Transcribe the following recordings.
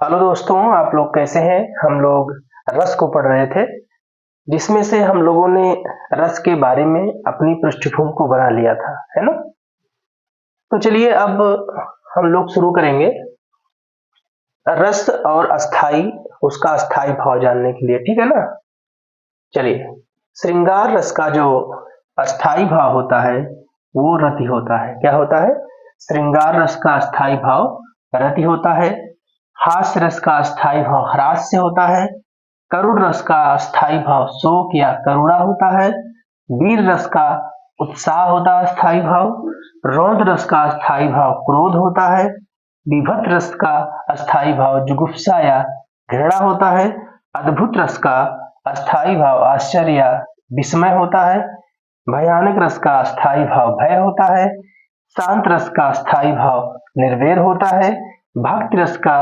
Hello दोस्तों, आप लोग कैसे हैं। हम लोग रस को पढ़ रहे थे, जिसमें से हम लोगों ने रस के बारे में अपनी पृष्ठभूमि को बना लिया था, है ना। तो चलिए अब हम लोग शुरू करेंगे रस और अस्थाई, उसका अस्थाई भाव जानने के लिए, ठीक है ना। चलिए, श्रृंगार रस का जो अस्थाई भाव होता है वो रति होता है। क्या होता है? श्रृंगार रस का अस्थाई भाव रति होता है। हास्य रस का अस्थाई भाव ह्रास्य होता है। करुण रस का अस्थाई भाव शोक या करुणा होता है। वीर रस का उत्साह होता है अस्थाई भाव। रौद्र रस का अस्थाई भाव क्रोध होता है। विभत रस का अस्थाई भाव जुगुप्सा या घृणा होता है। अद्भुत रस का अस्थाई भाव आश्चर्य या विस्मय होता है। भयानक रस का अस्थाई भाव भय होता है। शांत रस का अस्थाई भाव निर्वेर होता है। भक्ति रस का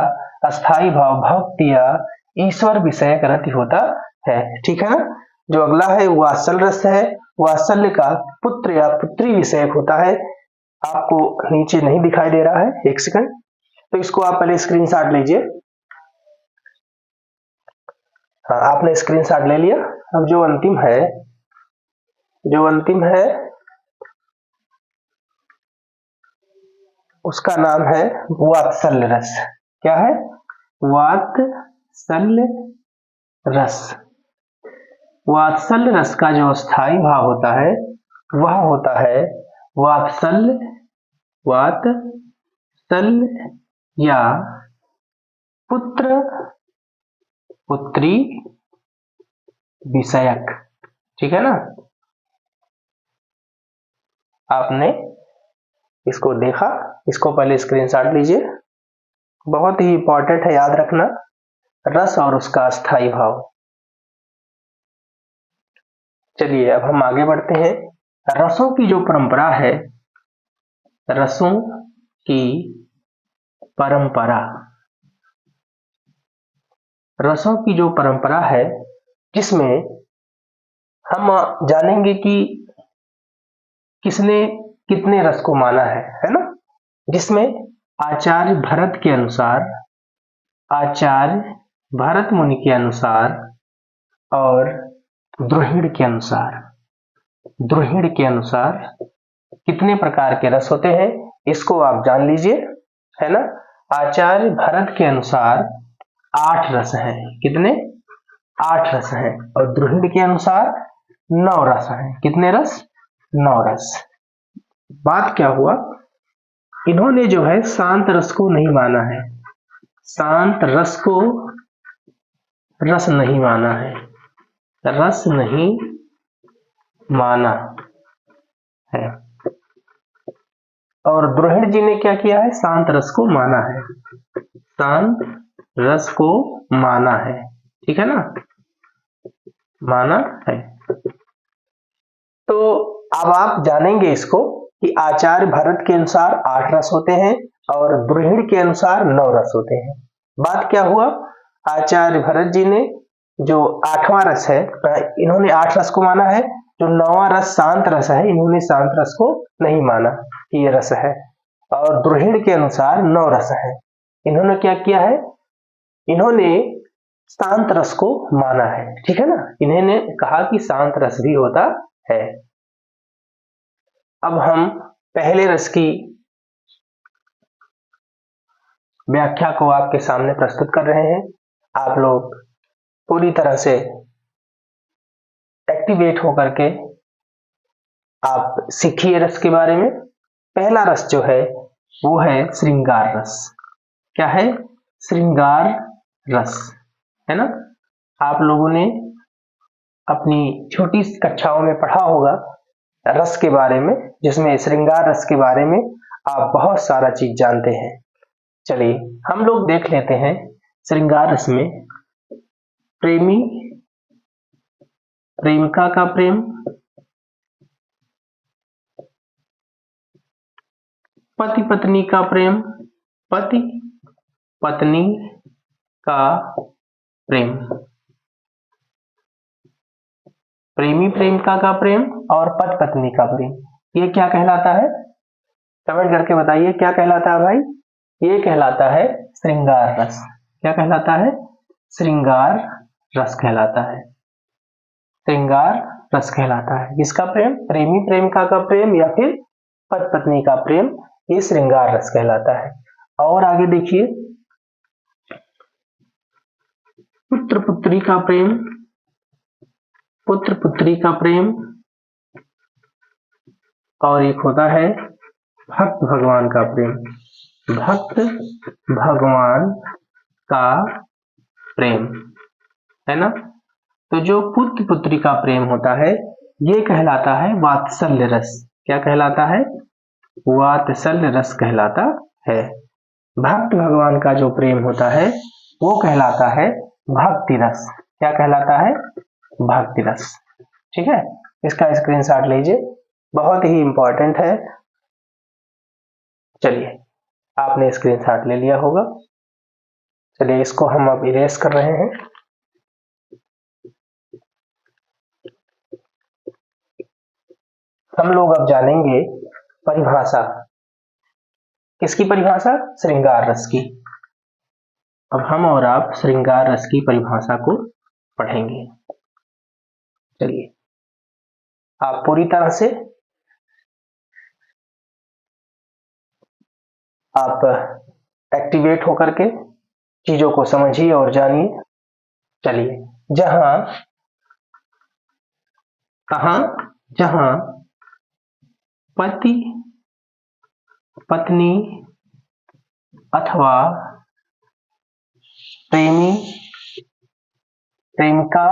अस्थाई भाव भक्ति या ईश्वर विषयक रति होता है, ठीक है ना। जो अगला है वात्सल्य रस है। वात्सल्य का पुत्र या पुत्री विषयक होता है। आपको नीचे नहीं दिखाई दे रहा है, एक सेकंड, तो इसको आप पहले स्क्रीनशॉट लीजिए। हाँ, आपने स्क्रीनशॉट ले लिया। अब जो अंतिम है उसका नाम है वात्सल्य रस। क्या है? वात्सल्य रस। वात्सल्य रस का जो स्थायी भाव होता है वह होता है वात्सल्य या पुत्र पुत्री विषयक, ठीक है ना। आपने इसको देखा, इसको पहले स्क्रीनशॉट लीजिए। बहुत ही इंपॉर्टेंट है, याद रखना, रस और उसका अस्थाई भाव। चलिए अब हम आगे बढ़ते हैं। रसों की जो परंपरा है, रसों की परंपरा, रसों की जो परंपरा है जिसमें हम जानेंगे कि किसने कितने रस को माना है ना। जिसमें आचार्य भरत के अनुसार, आचार्य भरत मुनि के अनुसार और द्रुहिड़ के अनुसार कितने प्रकार के रस होते हैं इसको आप जान लीजिए, है ना। आचार्य भरत के अनुसार 8 रस हैं। कितने? 8 रस हैं। और द्रुहिड़ के अनुसार 9 रस हैं। कितने रस? 9 रस। बात क्या हुआ, इन्होंने जो है शांत रस को नहीं माना है, शांत रस को रस नहीं माना है, रस नहीं माना है। और द्रुहिड़ जी ने क्या किया है? शांत रस को माना है, शांत रस को माना है, ठीक है ना, माना है। तो अब आप जानेंगे इसको कि आचार्य भरत के अनुसार 8 रस होते हैं और द्रुहिड़ के अनुसार 9 रस होते हैं। बात क्या हुआ, आचार्य भरत जी ने जो 8वां रस है, इन्होंने 8 रस को माना है। जो 9वां रस शांत रस है, इन्होंने शांत रस को नहीं माना कि ये रस है। और द्रुहिड़ के अनुसार 9 रस है। इन्होंने क्या किया है? इन्होंने शांत रस को माना है, ठीक है ना। इन्होंने कहा कि शांत रस भी होता है। अब हम पहले रस की व्याख्या को आपके सामने प्रस्तुत कर रहे हैं। आप लोग पूरी तरह से एक्टिवेट होकर के आप सीखिए रस के बारे में। पहला रस जो है वो है श्रृंगार रस। क्या है? श्रृंगार रस, है ना। आप लोगों ने अपनी छोटी कक्षाओं में पढ़ा होगा रस के बारे में, जिसमें श्रृंगार रस के बारे में आप बहुत सारा चीज जानते हैं। चलिए हम लोग देख लेते हैं श्रृंगार रस में प्रेमी प्रेमिका का प्रेम, पति पत्नी का प्रेम, पति पत्नी का प्रेम, प्रेमी प्रेमिका का प्रेम और पति पत्नी का प्रेम, ये क्या कहलाता है? कमेंट करके बताइए क्या कहलाता है भाई? ये कहलाता है श्रृंगार रस। क्या कहलाता है? श्रृंगार रस कहलाता है। श्रृंगार रस कहलाता है। किसका प्रेम? प्रेमी प्रेमिका का प्रेम या फिर पति पत्नी का प्रेम, ये श्रृंगार रस कहलाता है। और आगे देखिए, पुत्र पुत्री का प्रेम, पुत्र पुत्री का प्रेम, और एक होता है भक्त भगवान का प्रेम, भक्त भगवान का प्रेम, है ना। तो जो पुत्र पुत्री का प्रेम होता है ये कहलाता है वात्सल्य रस। क्या कहलाता है? वात्सल्य रस कहलाता है। भक्त भगवान का जो प्रेम होता है वो कहलाता है भक्ति रस। क्या कहलाता है? भक्ति रस। ठीक है, इसका स्क्रीनशॉट लीजिए, बहुत ही इंपॉर्टेंट है। चलिए, आपने स्क्रीनशॉट ले लिया होगा। चलिए, इसको हम अब इरेज कर रहे हैं। हम लोग अब जानेंगे परिभाषा। किसकी परिभाषा? श्रृंगार रस की। अब हम और आप श्रृंगार रस की परिभाषा को पढ़ेंगे। चलिए, आप पूरी तरह से आप एक्टिवेट होकर के चीजों को समझिए और जानिए। चलिए, जहां पति पत्नी अथवा प्रेमी प्रेमिका,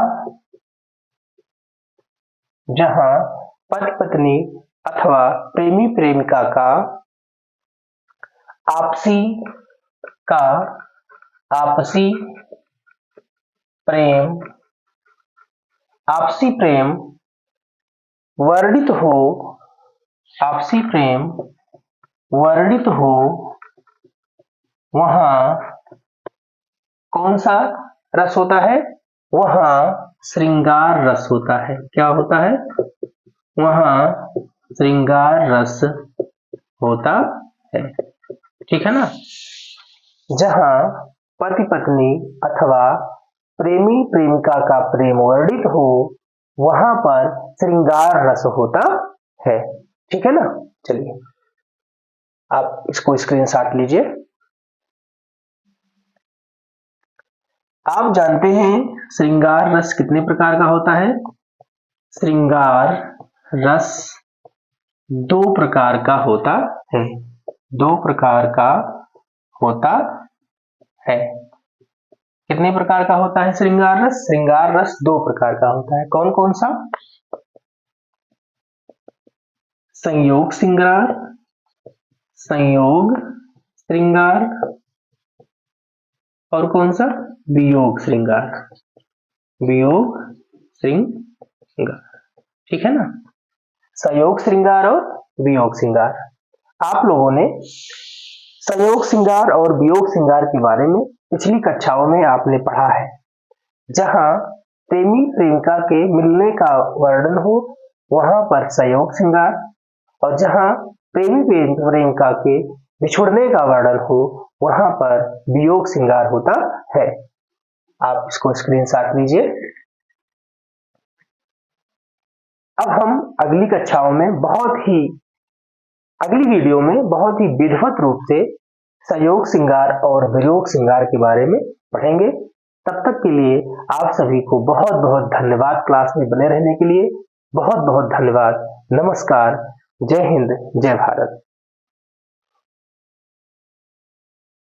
जहां पति पत्नी अथवा प्रेमी प्रेमिका का आपसी प्रेम वर्णित हो, वहां कौन सा रस होता है? वहां श्रृंगार रस होता है। क्या होता है? वहां श्रृंगार रस होता है। ठीक है ना। जहां पति पत्नी अथवा प्रेमी प्रेमिका का प्रेम वर्णित हो, वहां पर श्रृंगार रस होता है। ठीक है ना। चलिए, आप इसको स्क्रीनशॉट लीजिए। आप जानते हैं श्रृंगार रस कितने प्रकार का होता है? श्रृंगार रस 2 प्रकार का होता है। 2 प्रकार का होता है। कितने प्रकार का होता है श्रृंगार रस? श्रृंगार रस 2 प्रकार का होता है। कौन कौन सा? संयोग श्रृंगार, और कौन सा? वियोग श्रृंगार। ठीक है ना। संयोग श्रृंगार और वियोग श्रृंगार। आप लोगों ने संयोग श्रृंगार और वियोग श्रृंगार के बारे में पिछली कक्षाओं में आपने पढ़ा है। जहां प्रेमी प्रेमिका के मिलने का वर्णन हो वहां पर संयोग श्रृंगार, और जहां प्रेमी प्रेमिका के बिछुड़ने का वर्णन हो वहां पर वियोग श्रृंगार होता है। आप इसको स्क्रीनशॉट लीजिए। अब हम अगली कक्षाओं में अगली वीडियो में बहुत ही विधिवत रूप से संयोग श्रृंगार और वियोग श्रृंगार के बारे में पढ़ेंगे। तब तक के लिए आप सभी को बहुत बहुत धन्यवाद। क्लास में बने रहने के लिए बहुत बहुत धन्यवाद। नमस्कार, जय हिंद, जय भारत।